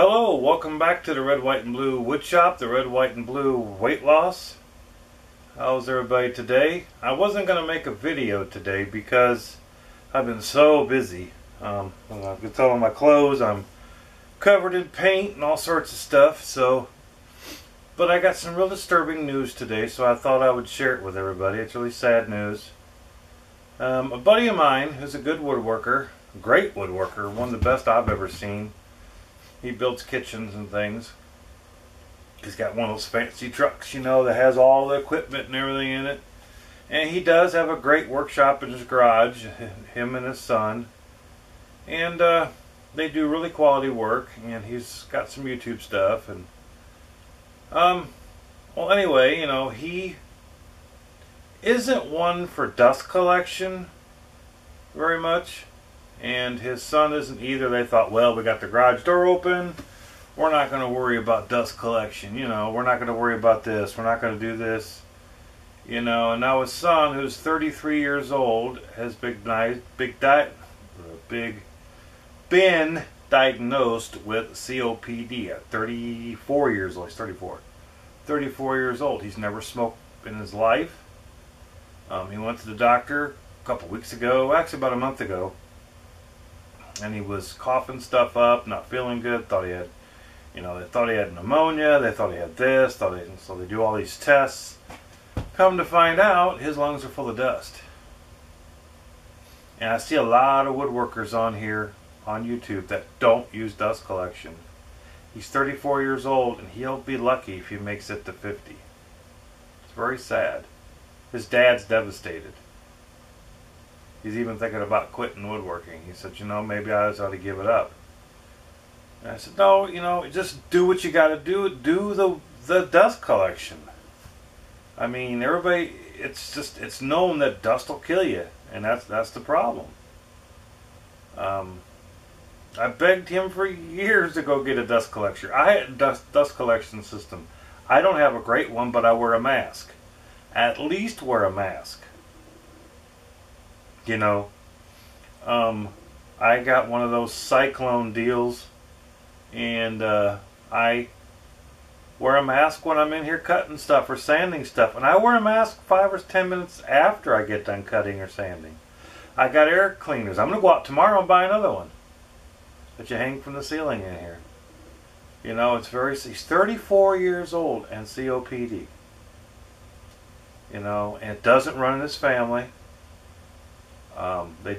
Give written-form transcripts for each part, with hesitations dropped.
Hello, welcome back to the Red, White, and Blue Woodshop, the Red, White, and Blue weight loss. How's everybody today? I wasn't going to make a video today because I've been so busy. You can tell on my clothes I'm covered in paint and all sorts of stuff. But I got some real disturbing news today, so I thought I would share it with everybody. It's really sad news. A buddy of mine who's a good woodworker, great woodworker, one of the best I've ever seen. He builds kitchens and things. He's got one of those fancy trucks, you know, that has all the equipment and everything in it. And he does have a great workshop in his garage, him and his son. And they do really quality work, and he's got some YouTube stuff. And well, anyway, you know, he isn't one for dust collection very much. And his son isn't either. They thought, well, we got the garage door open. We're not going to worry about dust collection. You know, we're not going to worry about this. We're not going to do this. You know, and now his son, who's 33 years old, has been diagnosed with COPD at 34 years old. He's 34. 34 years old. He's never smoked in his life. He went to the doctor a couple weeks ago, actually about a month ago. And he was coughing stuff up, not feeling good. Thought he had, you know, they thought he had pneumonia. They thought he had this. So they do all these tests. Come to find out, his lungs are full of dust. And I see a lot of woodworkers on here, on YouTube, that don't use dust collection. He's 34 years old, and he'll be lucky if he makes it to 50. It's very sad. His dad's devastated. He's even thinking about quitting woodworking. He said, you know, maybe I ought to give it up. And I said, no, you know, just do what you got to do. Do the dust collection. I mean, everybody, it's known that dust will kill you. And that's the problem. I begged him for years to go get a dust collector. I had a dust collection system. I don't have a great one, but I wear a mask. At least wear a mask. You know, I got one of those cyclone deals, and I wear a mask when I'm in here cutting stuff or sanding stuff, and I wear a mask 5 or 10 minutes after I get done cutting or sanding. I got air cleaners. I'm going to go out tomorrow and buy another one that you hang from the ceiling in here. You know, he's 34 years old and COPD. You know, and it doesn't run in his family. They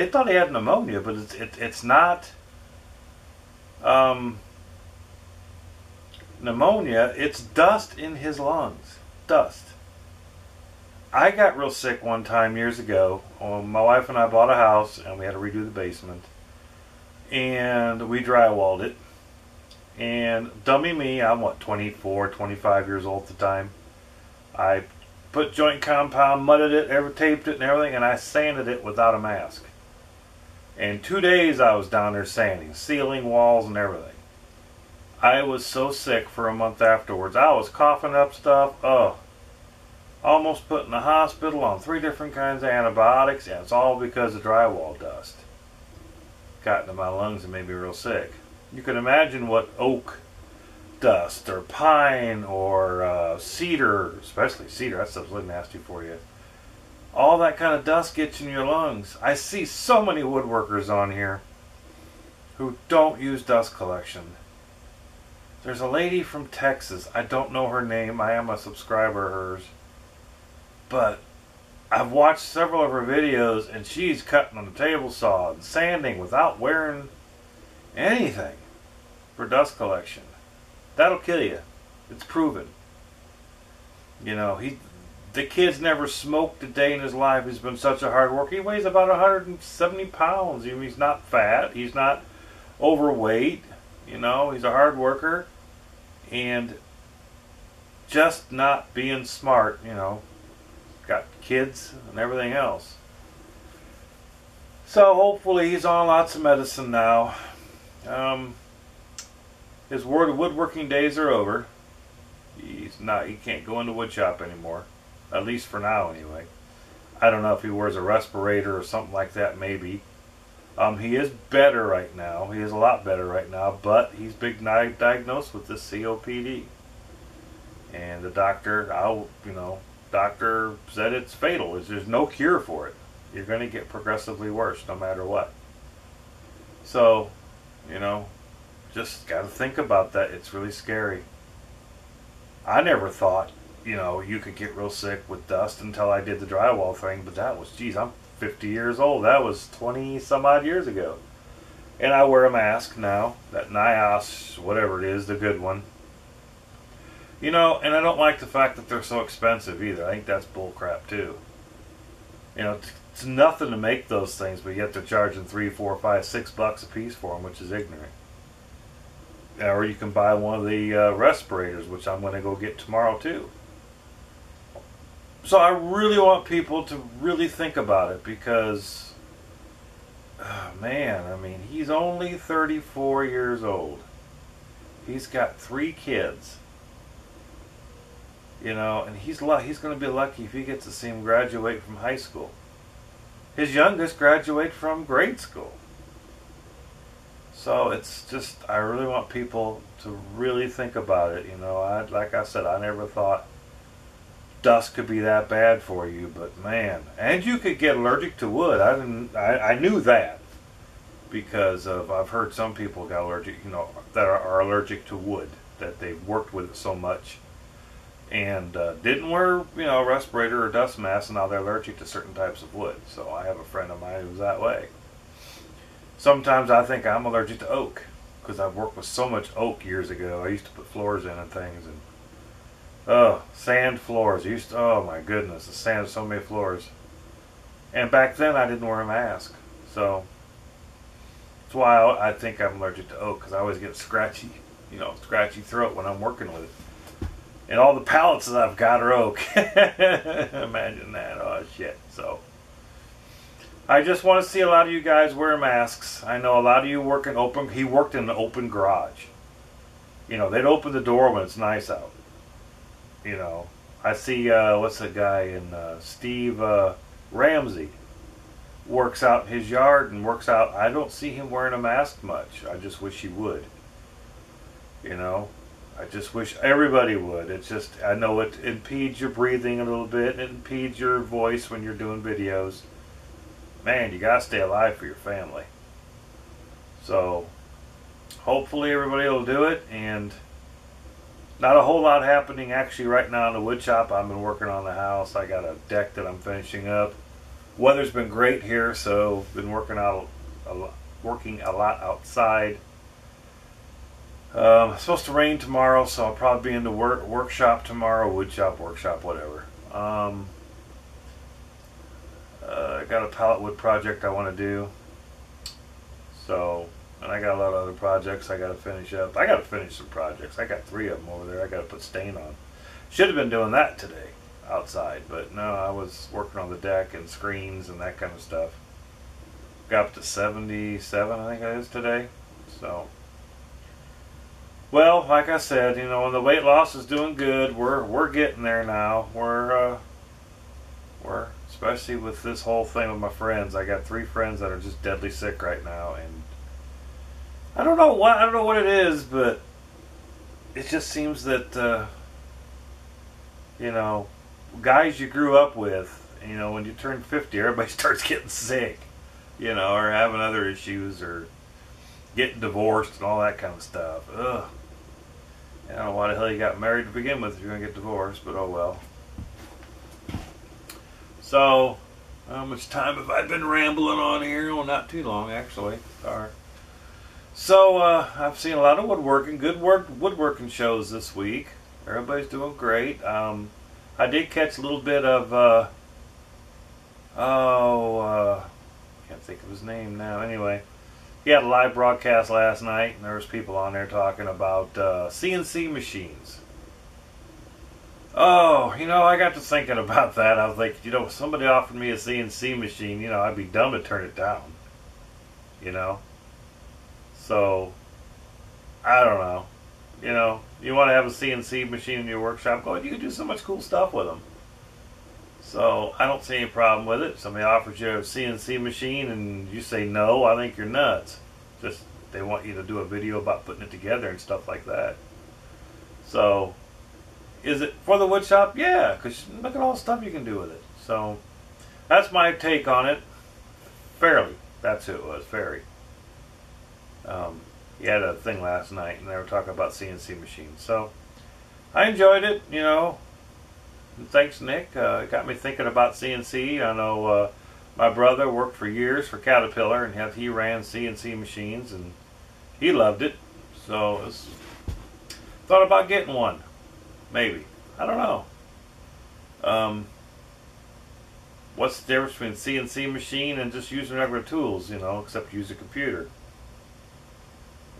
thought he had pneumonia, but it's not pneumonia. It's dust in his lungs. Dust. I got real sick one time years ago. My wife and I bought a house, and we had to redo the basement, and we drywalled it. And dummy me, I'm what, 24, 25 years old at the time. I put joint compound, mudded it, taped it and everything, and I sanded it without a mask. In 2 days I was down there sanding, sealing walls and everything. I was so sick for a month afterwards. I was coughing up stuff. Oh, almost put in the hospital on 3 different kinds of antibiotics, and it's all because of drywall dust. Got into my lungs and made me real sick. You can imagine what oak dust or pine or cedar, especially cedar, that stuff's really nasty for you. All that kind of dust gets in your lungs. I see so many woodworkers on here who don't use dust collection. There's a lady from Texas. I don't know her name. I am a subscriber of hers. But I've watched several of her videos, and she's cutting on the table saw and sanding without wearing anything for dust collection. That'll kill you. It's proven. You know, the kid's never smoked a day in his life. He's been such a hard worker. He weighs about 170 pounds. I mean, he's not fat. He's not overweight. You know, he's a hard worker. And just not being smart, you know. Got kids and everything else. So hopefully he's on lots of medicine now. His woodworking days are over. He can't go into woodshop anymore. At least for now, anyway. I don't know if he wears a respirator or something like that, maybe. He is better right now. He is a lot better right now, but he's been diagnosed with this COPD. And the doctor, doctor said it's fatal. There's no cure for it. You're going to get progressively worse no matter what. So, just got to think about that. It's really scary. I never thought, you could get real sick with dust until I did the drywall thing, but that was, geez, I'm 50 years old. That was 20 some odd years ago. And I wear a mask now, that NIOS, whatever it is, the good one. And I don't like the fact that they're so expensive either. I think that's bull crap too. It's nothing to make those things, but yet they're charging $3, $4, $5, $6 a piece for them, which is ignorant. Or you can buy one of the respirators, which I'm going to go get tomorrow too. So I really want people to really think about it because, man, I mean, he's only 34 years old. He's got 3 kids. And he's going to be lucky if he gets to see him graduate from high school. His youngest graduated from grade school. So it's just, I really want people to really think about it. Like I said, I never thought dust could be that bad for you, but man, and you could get allergic to wood. I knew that because I've heard some people got allergic, that are allergic to wood, that they've worked with it so much and didn't wear, a respirator or dust mask, and now they're allergic to certain types of wood. So I have a friend of mine who's that way. Sometimes I think I'm allergic to oak because I've worked with so much oak years ago. I used to put floors in and things, and sand floors. Oh my goodness, the sand of so many floors. And back then I didn't wear a mask, so that's why I think I'm allergic to oak, because I always get scratchy throat when I'm working with it. And all the pallets that I've got are oak. Imagine that. Oh shit. So I just want to see a lot of you guys wear masks. I know a lot of you work in open. He worked in an open garage. They'd open the door when it's nice out. I see what's the guy in Steve Ramsey works out in his yard and works out. I don't see him wearing a mask much. I just wish he would. I just wish everybody would. It's just, I know it impedes your breathing a little bit. It impedes your voice when you're doing videos. Man, you gotta stay alive for your family. So hopefully everybody will do it. And not a whole lot happening actually right now in the wood shop. I've been working on the house. I got a deck that I'm finishing up. Weather's been great here, so been working a lot outside. It's supposed to rain tomorrow, so I'll probably be in the workshop tomorrow, wood shop, workshop, whatever. I got a pallet wood project I want to do. So, and I got a lot of other projects I got to finish up. I got to finish some projects. I got 3 of them over there I got to put stain on. Should have been doing that today outside, but no, I was working on the deck and screens and that kind of stuff. Got up to 77, I think it is today. So, well, like I said, and the weight loss is doing good. We're getting there now. We're especially with this whole thing with my friends. I got 3 friends that are just deadly sick right now, and I don't know what it is, but it just seems that guys you grew up with, when you turn 50, everybody starts getting sick, or having other issues, or getting divorced and all that kind of stuff. Ugh. I don't know why the hell you got married to begin with if you're going to get divorced, but oh well. So, how much time have I been rambling on here? Well, not too long, actually. Sorry. So, I've seen a lot of woodworking, good woodworking shows this week. Everybody's doing great. I did catch a little bit of, can't think of his name now. Anyway, he had a live broadcast last night, and there was people on there talking about CNC machines. Oh, I got to thinking about that. I was like, if somebody offered me a CNC machine, I'd be dumb to turn it down. So, I don't know. You want to have a CNC machine in your workshop, you can do so much cool stuff with them. So I don't see any problem with it. Somebody offers you a CNC machine and you say no, I think you're nuts. Just they want you to do a video about putting it together and stuff like that. So is it for the wood shop? Yeah, because look at all the stuff you can do with it. So that's my take on it. Fairly. That's who it was. Fairy. He had a thing last night and they were talking about CNC machines. So I enjoyed it, you know. Thanks, Nick. It got me thinking about CNC. I know my brother worked for years for Caterpillar, and he ran CNC machines, and he loved it. So thought about getting one, maybe. I don't know. What's the difference between CNC machine and just using regular tools? You know, except use a computer.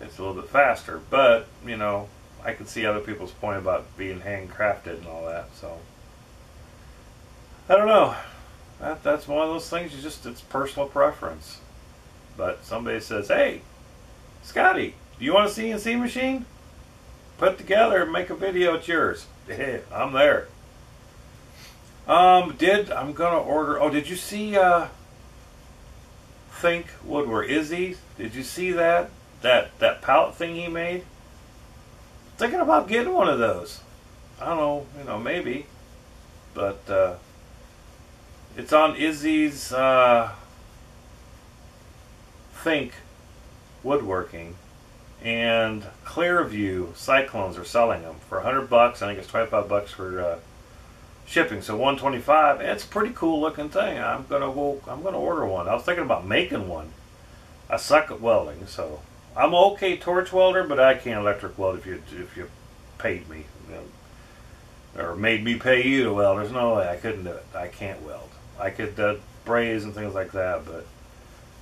It's a little bit faster, but you know, I can see other people's point about being handcrafted and all that. So. I don't know. That's one of those things. It's personal preference. But somebody says, "Hey, Scotty, do you want a CNC machine? Put it together and make a video. It's yours." Yeah, I'm there. I'm gonna order. Oh, did you see Think Woodwork? Izzy? Did you see that pallet thing he made? Thinking about getting one of those. I don't know. You know, maybe, but. It's on Izzy's Think Woodworking, and Clearview Cyclones are selling them for $100. I think it's $25 for shipping, so $125. It's a pretty cool looking thing. I'm gonna order one. I was thinking about making one. I suck at welding, so I'm an okay torch welder, but I can't electric weld if you paid me, you know, or made me pay you to weld. There's no way I couldn't do it. I can't weld. I could braze and things like that, but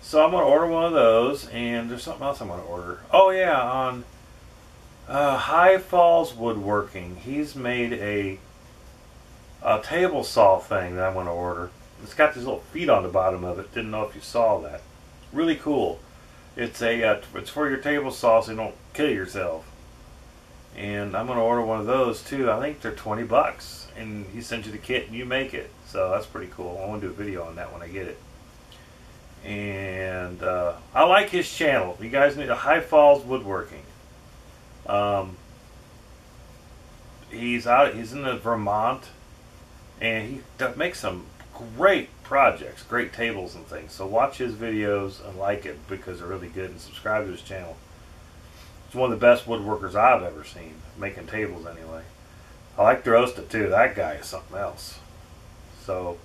so I'm gonna order one of those, and there's something else I'm gonna order. Oh yeah, on High Falls Woodworking, he's made a table saw thing that I'm gonna order. It's got these little feet on the bottom of it. Didn't know if you saw that. Really cool. It's it's for your table saw, so you don't kill yourself. And I'm gonna order one of those too. I think they're $20. And he sends you the kit and you make it, so that's pretty cool. I want to do a video on that when I get it. And I like his channel. You guys need a High Falls Woodworking. He's in Vermont, and he makes some great projects, great tables and things. So watch his videos and like it because they're really good, and subscribe to his channel. He's one of the best woodworkers I've ever seen, making tables anyway. I like DeRosta too. That guy is something else. So,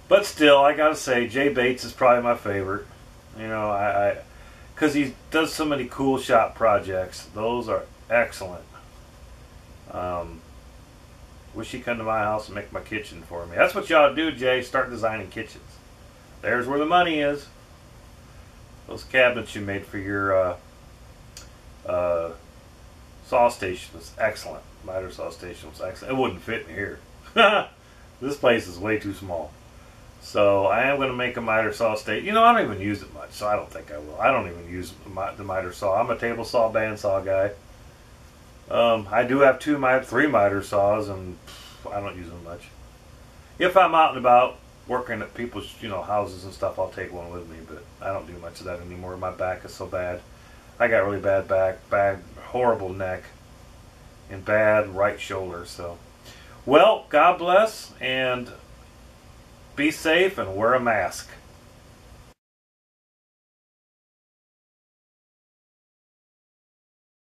but still, I gotta say, Jay Bates is probably my favorite. You know, because he does so many cool shop projects. Those are excellent. Wish he'd come to my house and make my kitchen for me. That's what you ought to do, Jay. Start designing kitchens. There's where the money is. Those cabinets you made for your saw station was excellent. Miter saw station was excellent. It wouldn't fit in here. This place is way too small. So I am going to make a miter saw station. You know, I don't even use it much, so I don't think I will. I don't even use the miter saw. I'm a table saw, bandsaw guy. I do have three miter saws, and I don't use them much. If I'm out and about working at people's, you know, houses and stuff, I'll take one with me. But I don't do much of that anymore. My back is so bad. I got really bad back, horrible neck, and bad right shoulder. So, well, God bless, and be safe and wear a mask.